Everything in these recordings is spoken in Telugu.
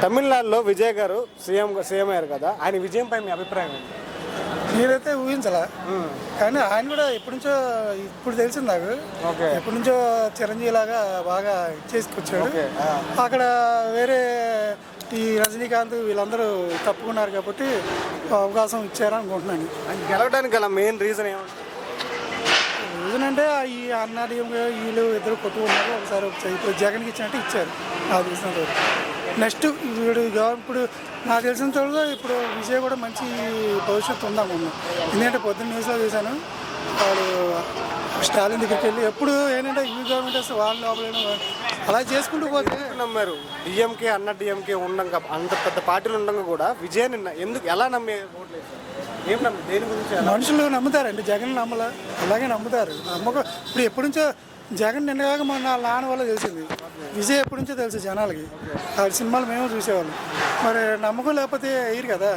తమిళనాడులో విజయ్ గారు సీఎం అయ్యారు కదా, ఆయన విజయంపై మీ అభిప్రాయం ఏంటి? నేనైతే ఊహించలే, కానీ ఆయన కూడా ఎప్పటి నుంచో ఇప్పుడు తెలిసింది నాకు. ఎప్పటి నుంచో చిరంజీవి లాగా బాగా చేసుకొచ్చాడు. అక్కడ వేరే ఈ రజనీకాంత్ వీళ్ళందరూ తప్పుకున్నారు కాబట్టి అవకాశం ఇచ్చారనుకుంటున్నాను. ఆయన గెలవడానికి గల మెయిన్ రీజన్ ఏమంటారు? రీజన్ అంటే ఈ అన్నాడీఎంగా వీళ్ళు ఇద్దరు కొట్టుకున్నారు. ఒకసారి ఇప్పుడు జగన్కి ఇచ్చినట్టు ఇచ్చారు నాకు తెలిసినంత వరకు. నెక్స్ట్ వీడు ఇప్పుడు నాకు తెలిసిన చోటుగా ఇప్పుడు విజయ్ కూడా మంచి భవిష్యత్తు ఉందనుకున్నాను. ఎందుకంటే పొద్దున్న న్యూస్లో చూశాను, వాడు స్టాలిన్ దగ్గరికి వెళ్ళి ఎప్పుడు ఏంటంటే ఈ గవర్నమెంట్ వస్తే వాళ్ళు లోపల అలా చేసుకుంటూ పోతే నమ్మారు. డిఎంకే డిఎంకే ఉండగా అంత పెద్ద పార్టీలు ఉండగా కూడా విజయాన్ని ఎందుకు ఎలా నమ్మే ఏం నమ్మి దేని గురించి మనుషులు నమ్ముతారండి, జగన్ నమ్మలే అలాగే నమ్ముతారు. నమ్మకం ఇప్పుడు ఎప్పటి నుంచో జగన్ నిన్నగాక మన నాన్న వల్ల తెలిసింది. విజయ్ ఎప్పటి నుంచో తెలుసు జనాలకి, ఆ సినిమాలు మేము చూసేవాళ్ళం. మరి నమ్మకం లేకపోతే అయ్యారు కదా.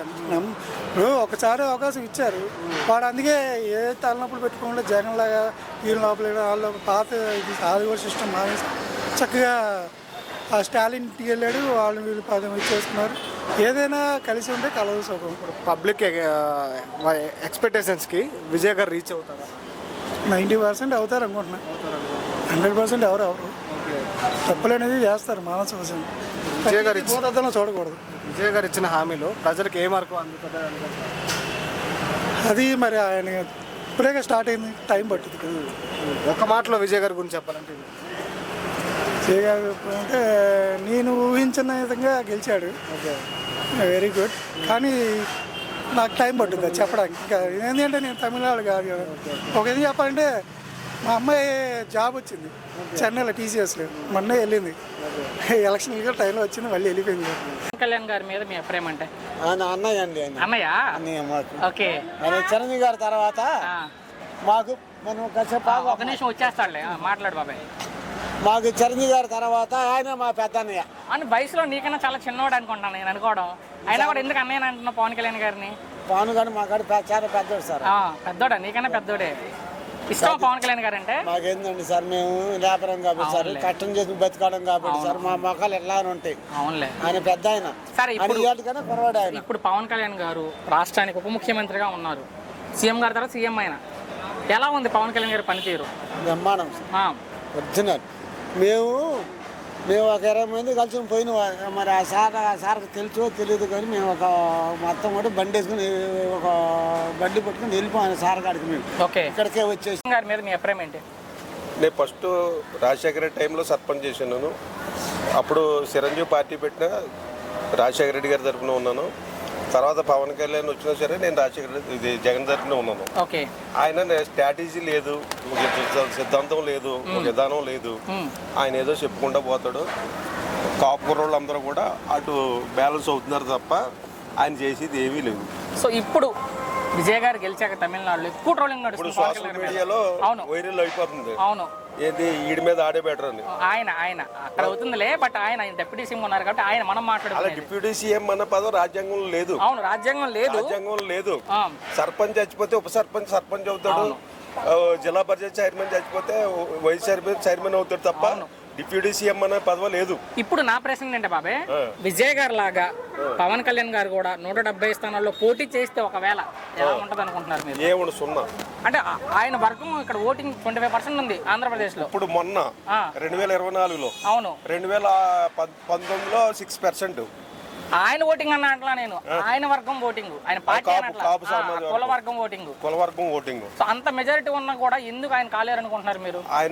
ఇప్పుడు ఒకసారి అవకాశం ఇచ్చారు వాడు, అందుకే ఏ తలనొప్పులు పెట్టుకోకుండా జగన్ లాగా వీళ్ళ లోపల వాళ్ళ పాత ఇది ఆదివారి సిస్టమ్ మానేసి చక్కగా ఆ స్టాలిన్ ఇంటికి వెళ్ళాడు, వాళ్ళు వీళ్ళు పదం ఇచ్చేసుకున్నారు. ఏదైనా కలిసి ఉంటే కలదు సుఖం. పబ్లిక్ ఎక్స్పెక్టేషన్స్కి విజయ్ గారు రీచ్ అవుతారా? 90% అవుతారు అనుకుంటున్నా. 100% ఎవరు తప్పులు అనేది చేస్తారు మానవ కోసం. విజయ్ గారు చూడకూడదు. విజయ్ గారు ఇచ్చిన హామీలు ప్రజలకు ఏ మార్కు అందుతుంది? అది మరి ఆయన ఇప్పుడే స్టార్ట్ అయింది, టైం పట్టుతుంది. ఒక మాటలో విజయ్ గారి గురించి చెప్పాలంటే విజయ్ గారు అంటే నేను ఊహించిన విధంగా గెలిచాడు, వెరీ గుడ్. కానీ నాకు టైం పట్టుద్ది చెప్పడానికి. ఇంకా ఏంటంటే నేను తమిళనాడు కాదు కదా. ఒక ఇది చెప్పాలంటే మా అమ్మాయి జాబ్ వచ్చింది చెన్నైలో టీసీఎస్లో, మొన్నే వెళ్ళింది. ఎలక్షన్ టైంలో వచ్చింది, మళ్ళీ వెళ్ళిపోయింది. కళ్యాణ్ గారి మీద మీ అభిప్రాయం అంటే? అన్నయ్య అండి. అన్నయ్య ఓకే. చిరంజీవి గారి తర్వాత మాకు మనం ఒక నిమిషం వచ్చేస్తాడులే, మాట్లాడు బాబాయ్. మాకు చిరంజీవి గారి తర్వాత ఆయన మా పెద్ద అన్నయ్య. అని వయసులో నీకన్నా చాలా చిన్నవాడు అనుకుంటాను నేను అనుకోవడం. అయినా కూడా ఎందుకు అన్నయ్య అంటున్నా పవన్ కళ్యాణ్ గారిని? పవన్ గారు మా కాడ చాలా పెద్దోడు సార్. పెద్దోడా? నీకన్నా పెద్దోడే. ఇష్టం పవన్ కళ్యాణ్ గారు అంటే? మాకేందండి సార్, మేము వ్యాపారం కాబట్టి సార్, కష్టం చేసి బతకడం కాబట్టి సార్, మా మొక్కలు ఎలా ఉంటాయి. అవునులే, ఆయన పెద్ద ఆయన. సరే ఇప్పుడు పవన్ కళ్యాణ్ గారు రాష్ట్రానికి ఉప ముఖ్యమంత్రిగా ఉన్నారు, సీఎం గారి తర్వాత సీఎం అయినా ఎలా ఉంది పవన్ కళ్యాణ్ గారి పనితీరు? బ్రహ్మాండం ఒరిజినల్. మేము ఒక 20 మంది కలిసి పోయిన మరి ఆ సార్కి తెలుసో తెలియదు, కానీ మేము ఒక మొత్తం కూడా బండి వేసుకుని ఒక బండి పట్టుకుని వెళ్ళిపోయాను సార్ కాడికి. మేము ఇక్కడికే వచ్చేసి. గారి మీద మీ అభిప్రాయం ఏంటి? నేను ఫస్ట్ రాజశేఖర రెడ్డి టైంలో సర్పంచ్ చేశాను. అప్పుడు చిరంజీవి పార్టీ పెట్టిన రాజశేఖర రెడ్డి గారి తరఫున ఉన్నాను. తర్వాత పవన్ కళ్యాణ్ వచ్చినా సరే నేను రాజశేఖర రెడ్డి జగన్ తరఫున ఉన్నాను. ఆయన స్ట్రాటజీ లేదు, సిద్ధాంతం లేదు, విధానం లేదు. ఆయన ఏదో చెప్పుకుంటూ పోతాడు. కాపు కుర్రోళ్ళందరూ కూడా అటు బ్యాలెన్స్ అవుతున్నారు తప్ప ఆయన చేసేది ఏమీ లేదు. సో ఇప్పుడు విజయ్ గారు గెలిచాక తమిళనాడులో ఎక్కువ ట్రోలింగ్ నడుస్తుంది, సోషల్ మీడియాలో వైరల్ అయిపోతుంది. అవును, ఏది ఈడి మీద ఆడే బెటర్ అని. ఆయన అక్కడ అవుతుందిలే, బట్ ఆయన డిప్యూటీ సీఎం ఉన్నారు కాబట్టి ఆయన మనం మాట్లాడాలి. డిప్యూటీ సీఎం అన్న పదం రాజ్యాంగంలో లేదు. అవును, రాజ్యాంగంలో లేదు. సర్పంచ్ చచ్చిపోతే ఉప సర్పంచ్ అవుతాడు. జిల్లా పరిషత్ చైర్మన్ చచ్చిపోతే వైస్ చైర్మన్ అవుతాడు తప్ప డిప్యూటీ సీఎం అనే పదవి లేదు. ఇప్పుడు నా ప్రశ్న ఏంటంటే బాబాయ్, విజయ్ గారు లాగా పవన్ కళ్యాణ్ గారు కూడా 170 స్థానాల్లో పోటీ చేస్తే ఒకవేళ ఎలా ఉంటది అనుకుంటున్నారు మీరు? ఏముంది, సున్నా. అంటే ఆయన వర్గం ఇక్కడ ఓటింగ్ 25% ఉంది ఆంధ్రప్రదేశ్ లో. ఇప్పుడు మొన్న 2024లో, అవును, 2019లో 6%. ఆయన ఓటింగ్ అన్న అట్లా నేను ఆయన వర్గం ఓటింగ్, ఆయన పార్టీ కుల వర్గం ఓటింగ్. సో అంత మెజారిటీ ఉన్నా కూడా ఎందుకు ఆయన కాలేరు అనుకుంటున్నారు మీరు? ఆయన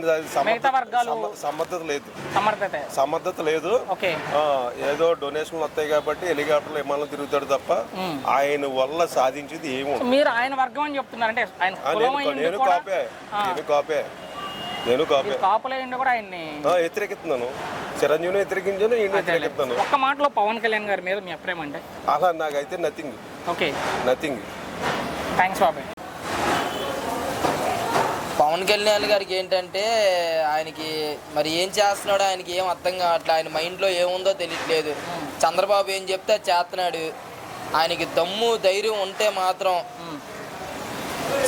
మిగతా వర్గాలు సమర్థత లేదు. ఓకే, ఏదో డొనేషన్లు వస్తాయి కాబట్టి హెలికాప్టర్లు విమానాలు తిరుగుతాడు తప్ప ఆయన వల్ల సాధించేది ఏమో. మీరు ఆయన వర్గం అని చెప్తున్నారు అంటే నేను కాపులే కూడా ఆయన్ని వ్యతిరేకిస్తున్నాను. చిరంజీవిని వ్యతిరేకించాను, వ్యతిరేకిస్తున్నాను. ఒక్క మాటలో పవన్ కళ్యాణ్ గారి మీద మీ అభిప్రాయం అంటే? అలా నాకైతే నథింగ్. Okay, nothing. థ్యాంక్స్ బాబాయ్. పవన్ కళ్యాణ్ గారికి ఏంటంటే ఆయనకి మరి ఏం చేస్తున్నాడో ఆయనకి ఏం అర్థం కావట్లేదు. ఆయన మైండ్లో ఏముందో తెలియట్లేదు. చంద్రబాబు ఏం చెప్తే చేస్తున్నాడు. ఆయనకి దమ్ము ధైర్యం ఉంటే మాత్రం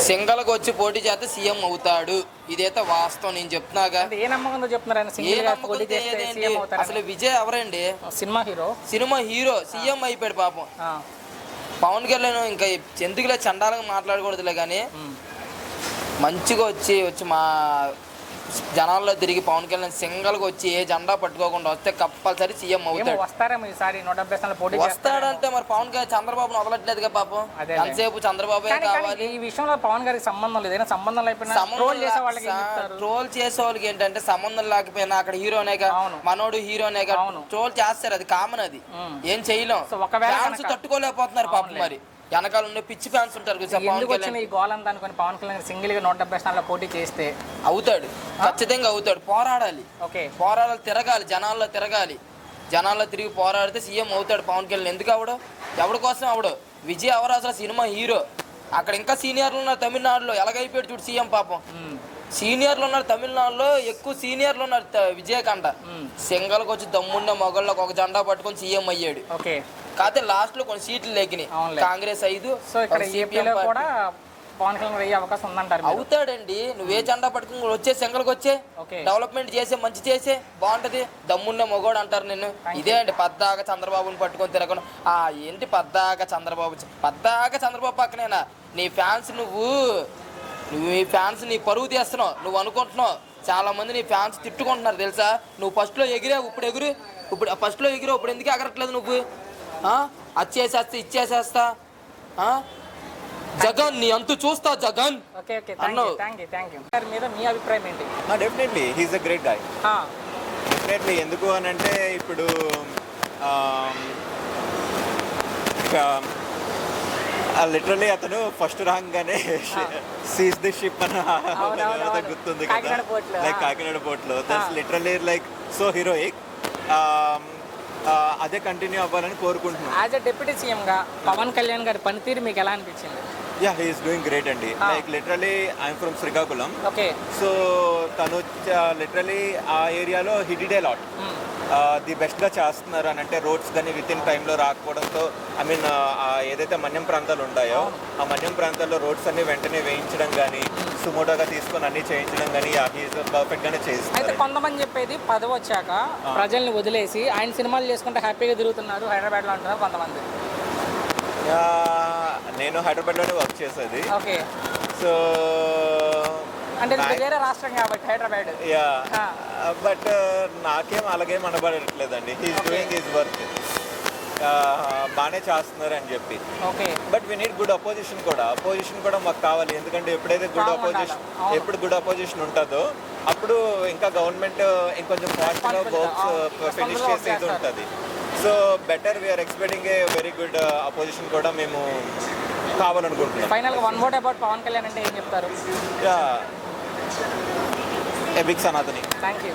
సింగల్కి వచ్చి పోటీ చేస్తే సీఎం అవుతాడు, ఇదైతే వాస్తవం. నేను చెప్తున్నాగా. అంటే ఏ నమ్మకంతో చెప్తున్నారు ఆయన ఏ సింగిల్ గా పోటీ నమ్మకంతో చేస్తే ఏదేంటి? సీఎం అవుతారు? అసలు విజయ్ ఎవరండి? Cinema hero. Cinema hero CM అయిపోయాడు పాపం. పవన్ కళ్యాణ్ ఇంకా ఎందుకులే చండాలంగా మాట్లాడకూడదులే కానీ మంచిగా వచ్చి మా జనాల్లో తిరిగి పవన్ కళ్యాణ్ సింగల్గా వచ్చి ఏ జెండా పట్టుకోకుండా వస్తే కంపల్సరీ సీఎం అవుతాడు. వస్తారేమో ఈసారి 170 స్థానాలు పోటీ వస్తాడంటే మరి పవన్ కళ్యాణ్ చంద్రబాబును వదలట్లేదుగా పాపం. ఎంతసేపు చంద్రబాబే కావాలి. ఈ విషయంలో పవన్ గారికి సంబంధం లేదు. సంబంధం లేకపోయినా ట్రోల్ చేసే వాళ్ళకి ట్రోల్ చేసే వాళ్ళకి ఏంటంటే సంబంధం లేకపోయినా అక్కడ హీరోనేగా, మనోడు హీరోనేగా ట్రోల్ చేస్తారు. అది కామన్, అది ఏం చేయలేం. ఫ్యాన్స్ తట్టుకోలేకపోతున్నారు పాపం. మరి వెనకాల ఉండే పిచ్చి ఫ్యాన్స్ ఉంటారు కదా పవన్ కళ్యాణ్. ఈ గోల్ అంతా అనుకుని పవన్ కళ్యాణ్ సింగిల్ గా 170 స్థానాల్లో పోటీ చేస్తే అవుతాడు, ఖచ్చితంగా అవుతాడు. పోరాడాలి, పోరాడాలి, తిరగాలి, జనాల్లో తిరిగి పోరాడితే సీఎం అవుతాడు పవన్ కళ్యాణ్. ఎందుకు అవడు? ఎవరి కోసం అవడు? విజయ్ ఎవరు అసలు సినిమా హీరో. అక్కడ ఇంకా సీనియర్లు ఉన్నారు తమిళనాడులో. ఎలాగైపోయాడు చూడు సీఎం పాపం. సీనియర్లు ఉన్నారు తమిళనాడులో, ఎక్కువ సీనియర్లు ఉన్నారు విజయకండ. సింగల్కి వచ్చి దమ్ముండే మొగళ్ళకి ఒక జెండా పట్టుకొని సీఎం అయ్యాడు. కాకపోతే లాస్ట్ లో కొన్ని సీట్లు లేకినాయి. కాంగ్రెస్ 5. కూడా పవన్ కళ్యాణ్ అయ్యే అవకాశం ఉందంటారు. అవుతాడండి. నువ్వే జెండా పట్టుకుని వచ్చే సింగల్కి వచ్చే డెవలప్మెంట్ చేసే, మంచి చేసే, బాగుంటది. దమ్ముండే మొగోడు అంటారు నిన్ను. ఇదే అండి పద్దాక చంద్రబాబుని పట్టుకొని తిరగను. ఏంటి పద్దాక చంద్రబాబు పక్కనేనా నీ ఫ్యాన్స్? నువ్వు నీ ఫ్యాన్స్ నీ పరువు తీస్తున్నావు. నువ్వు అనుకుంటున్నావు చాలా మంది నీ ఫ్యాన్స్ తిట్టుకుంటున్నారు తెలుసా. నువ్వు ఫస్ట్లో ఎగిరావు, ఇప్పుడు ఫస్ట్లో ఎగిరావు, ఇప్పుడు ఎందుకు ఎగరట్లేదు నువ్వు? అది చేసేస్తా, ఇచ్చేసేస్తా, జగన్ నీ అంతు చూస్తా జగన్ అన్నావు. మీ అభిప్రాయం ఏంటి? Definitely he's a great guy. Definitely. ఎందుకు అని అంటే ఇప్పుడు లిటరలీ అతను ఫస్ట్ రాగానే సీజ్ ది షిప్ అని గుర్తుంది కదా, లైక్ కాకినాడ పోర్ట్లో. That's literally like so heroic. అదే కంటిన్యూ అవ్వాలని కోరుకుంటున్నాను. యాజ్ ఎ డిప్యూటీ సీఎం గా పవన్ కళ్యాణ్ గారి పనితీరు మీకు ఎలా అనిపించింది? Yeah, he is doing great అండి. Like literally I'm from Srikakulam. So తను లిటరలీ ఆ ఏరియాలో he did a lot. The బెస్ట్గా చేస్తున్నారు అని అంటే రోడ్స్ కానీ విత్ ఇన్ టైంలో రాకపోవడంతో, ఐ మీన్ ఏదైతే మన్యం ప్రాంతాలు ఉంటాయో ఆ మన్యం ప్రాంతాల్లో రోడ్స్ అన్ని వెంటనే వేయించడం కానీ, సుమోటోగా తీసుకొని అన్ని చేయించడం కానీ పర్ఫెక్ట్గానే చేస్తారు. అయితే కొంతమంది చెప్పేది పదవి వచ్చాక ప్రజల్ని వదిలేసి ఆయన సినిమాలు చేసుకుంటే హ్యాపీగా తిరుగుతున్నారు హైదరాబాద్లో అంటున్నారు కొంతమంది. నేను హైదరాబాద్లోనే వర్క్ చేసేది. సో అంటే వేరే రాష్ట్రం కాబట్టి హైదరాబాద్. యా, బట్ నాకేం అలాగేం అనబడట్లేదండి. He is doing his work. బాగానే చేస్తున్నారు అని చెప్పి. But we need good opposition కూడా మాకు కావాలి. ఎందుకంటే ఎప్పుడైతే గుడ్ అపోజిషన్ ఉంటుందో అప్పుడు ఇంకా గవర్నమెంట్ ఇంకొంచెం ఫాస్ట్గా వర్క్స్ ఫినిష్ చేసేది ఉంటుంది. So better we are expecting a very good opposition కూడా మేము కావాలనుకుంటున్నాం. ఫైనల్గా one word about Pawan Kalyan అంటే ఏం చెప్తారు? Yeah, a big Sanatani. Thank you.